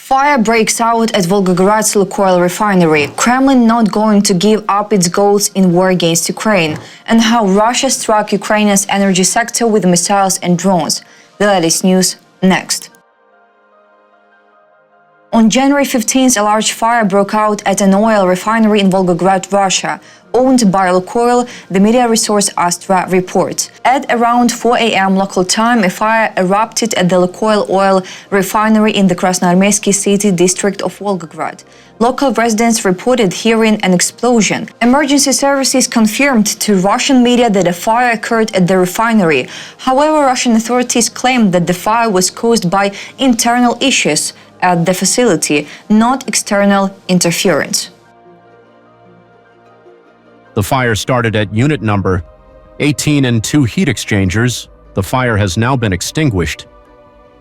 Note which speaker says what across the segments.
Speaker 1: Fire breaks out at Volgograd's Lukoil refinery. Kremlin not going to give up its goals in war against Ukraine, and how Russia struck Ukraine's energy sector with missiles and drones. The latest news next. On January 15th, a large fire broke out at an oil refinery in Volgograd, Russia, owned by Lukoil, the media resource Astra reports. At around 4 a.m. local time, a fire erupted at the Lukoil oil refinery in the Krasnoarmeysk city district of Volgograd. Local residents reported hearing an explosion. Emergency services confirmed to Russian media that a fire occurred at the refinery. However, Russian authorities claimed that the fire was caused by internal issues at the facility, not external interference.
Speaker 2: The fire started at unit number 18 and 2 heat exchangers. The fire has now been extinguished.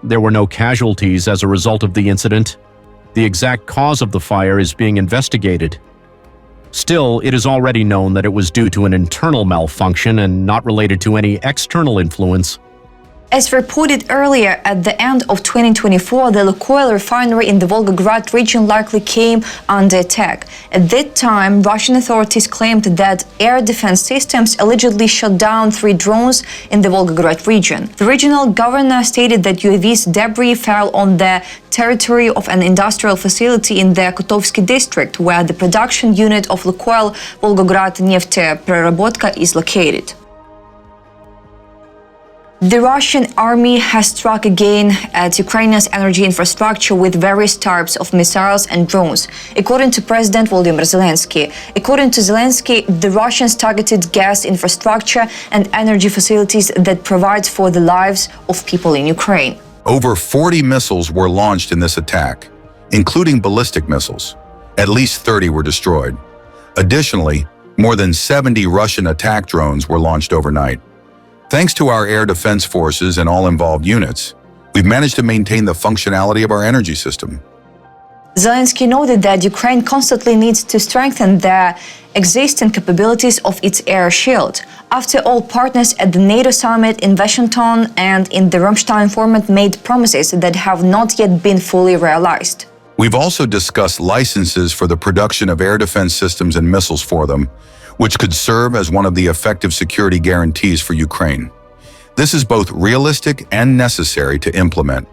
Speaker 2: There were no casualties as a result of the incident. The exact cause of the fire is being investigated. Still, it is already known that it was due to an internal malfunction and not related to any external influence.
Speaker 1: As reported earlier, at the end of 2024, the Lukoil refinery in the Volgograd region likely came under attack. At that time, Russian authorities claimed that air defense systems allegedly shot down 3 drones in the Volgograd region. The regional governor stated that UAV's debris fell on the territory of an industrial facility in the Kotovsky district, where the production unit of Lukoil Volgograd Nefteprerabotka is located. The Russian army has struck again at Ukraine's energy infrastructure with various types of missiles and drones, according to President Volodymyr Zelensky. According to Zelensky, the Russians targeted gas infrastructure and energy facilities that provide for the lives of people in Ukraine.
Speaker 3: Over 40 missiles were launched in this attack, including ballistic missiles. At least 30 were destroyed. Additionally, more than 70 Russian attack drones were launched overnight. Thanks to our air defense forces and all involved units, we've managed to maintain the functionality of our energy system.
Speaker 1: Zelensky noted that Ukraine constantly needs to strengthen the existing capabilities of its air shield. After all, partners at the NATO summit in Washington and in the Ramstein format made promises that have not yet been fully realized.
Speaker 3: We've also discussed licenses for the production of air defense systems and missiles for them, which could serve as one of the effective security guarantees for Ukraine. This is both realistic and necessary to implement.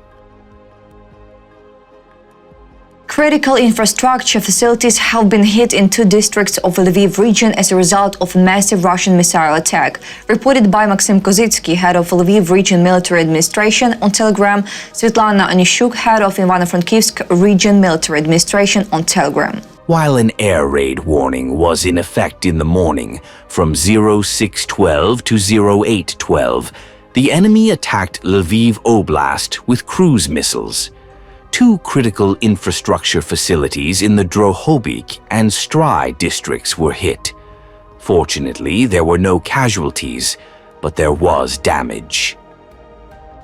Speaker 1: Critical infrastructure facilities have been hit in 2 districts of the Lviv region as a result of a massive Russian missile attack. Reported by Maxim Kozitsky, head of Lviv Region Military Administration, on Telegram, Svetlana Anishuk, head of Ivano-Frankivsk Region Military Administration, on Telegram.
Speaker 4: While an air raid warning was in effect in the morning from 0612 to 0812, the enemy attacked Lviv Oblast with cruise missiles. 2 critical infrastructure facilities in the Drohobych and Stry districts were hit. Fortunately, there were no casualties, but there was damage.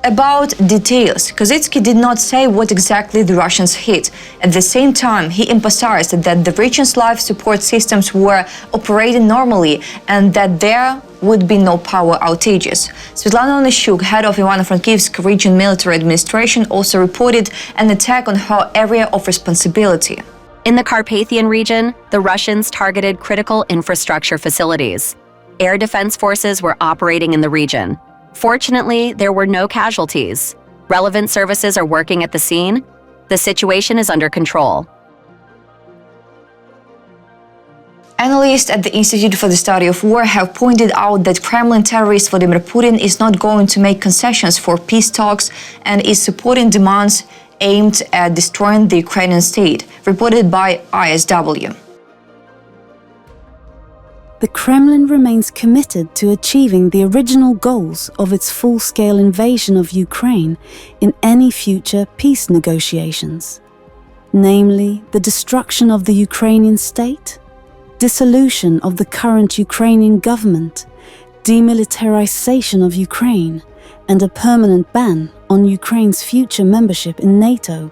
Speaker 1: About details, Kozitsky did not say what exactly the Russians hit. At the same time, he emphasized that the region's life support systems were operating normally and that there would be no power outages. Svetlana Onishuk, head of Ivano-Frankivsk Region Military Administration, also reported an attack on her area of responsibility.
Speaker 5: In the Carpathian region, the Russians targeted critical infrastructure facilities. Air defense forces were operating in the region. Fortunately, there were no casualties. Relevant services are working at the scene. The situation is under control.
Speaker 1: Analysts at the Institute for the Study of War have pointed out that Kremlin terrorist Vladimir Putin is not going to make concessions for peace talks and is supporting demands aimed at destroying the Ukrainian state, reported by ISW.
Speaker 6: The Kremlin remains committed to achieving the original goals of its full-scale invasion of Ukraine in any future peace negotiations, namely the destruction of the Ukrainian state, dissolution of the current Ukrainian government, demilitarization of Ukraine, and a permanent ban on Ukraine's future membership in NATO.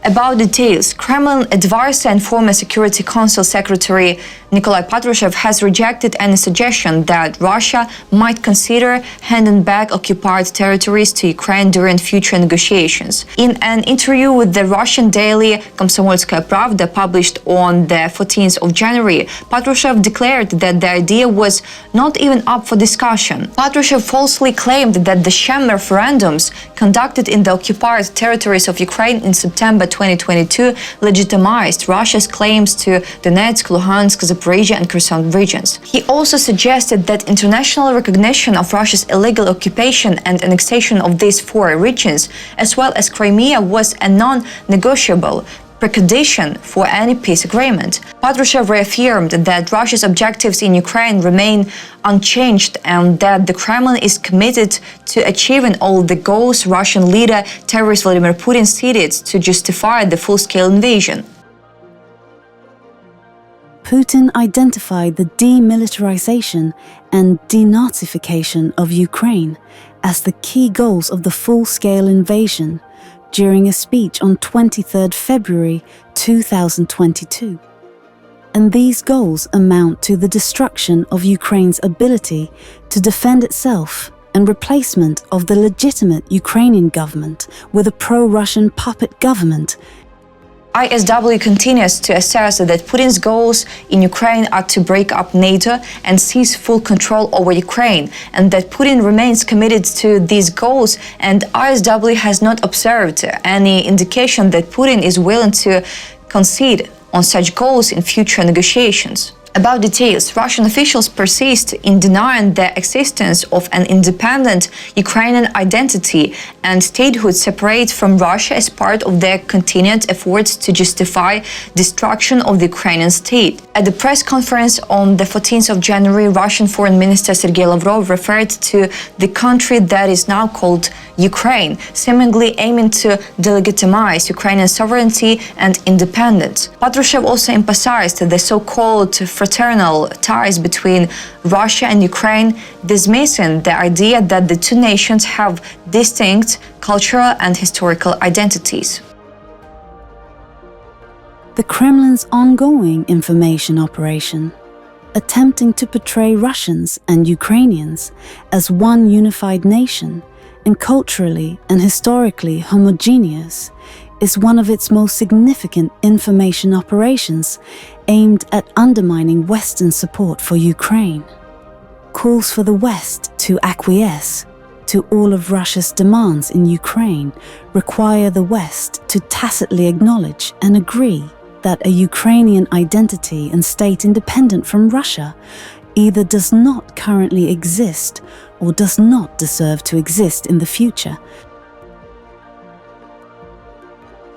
Speaker 1: About details, Kremlin advisor and former Security Council Secretary Nikolai Patrushev has rejected any suggestion that Russia might consider handing back occupied territories to Ukraine during future negotiations. In an interview with the Russian daily Komsomolskaya Pravda published on the 14th of January, Patrushev declared that the idea was not even up for discussion. Patrushev falsely claimed that the sham referendums conducted in the occupied territories of Ukraine in September 2022 legitimized Russia's claims to Donetsk, Luhansk, Zaporizhia and Kherson regions. He also suggested that international recognition of Russia's illegal occupation and annexation of these four regions, as well as Crimea, was a non-negotiable precondition for any peace agreement. Patrushev reaffirmed that Russia's objectives in Ukraine remain unchanged and that the Kremlin is committed to achieving all the goals Russian leader terrorist Vladimir Putin stated to justify the full-scale invasion.
Speaker 6: Putin identified the demilitarization and denazification of Ukraine as the key goals of the full-scale invasion during a speech on 23 February 2022. And these goals amount to the destruction of Ukraine's ability to defend itself and replacement of the legitimate Ukrainian government with a pro-Russian puppet government.
Speaker 1: ISW continues to assess that Putin's goals in Ukraine are to break up NATO and seize full control over Ukraine, and that Putin remains committed to these goals, and ISW has not observed any indication that Putin is willing to concede on such goals in future negotiations. About details, Russian officials persist in denying the existence of an independent Ukrainian identity and statehood separate from Russia as part of their continued efforts to justify destruction of the Ukrainian state. At the press conference on the 14th of January, Russian Foreign Minister Sergei Lavrov referred to the country that is now called Ukraine, seemingly aiming to delegitimize Ukrainian sovereignty and independence. Patrushev also emphasized the so-called fraternal ties between Russia and Ukraine, dismissing the idea that the two nations have distinct cultural and historical identities.
Speaker 6: The Kremlin's ongoing information operation, attempting to portray Russians and Ukrainians as one unified nation and culturally and historically homogeneous, is one of its most significant information operations aimed at undermining Western support for Ukraine. Calls for the West to acquiesce to all of Russia's demands in Ukraine require the West to tacitly acknowledge and agree that a Ukrainian identity and state independent from Russia either does not currently exist or does not deserve to exist in the future.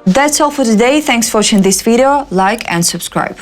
Speaker 1: That's all for today. Thanks for watching this video. Like and subscribe.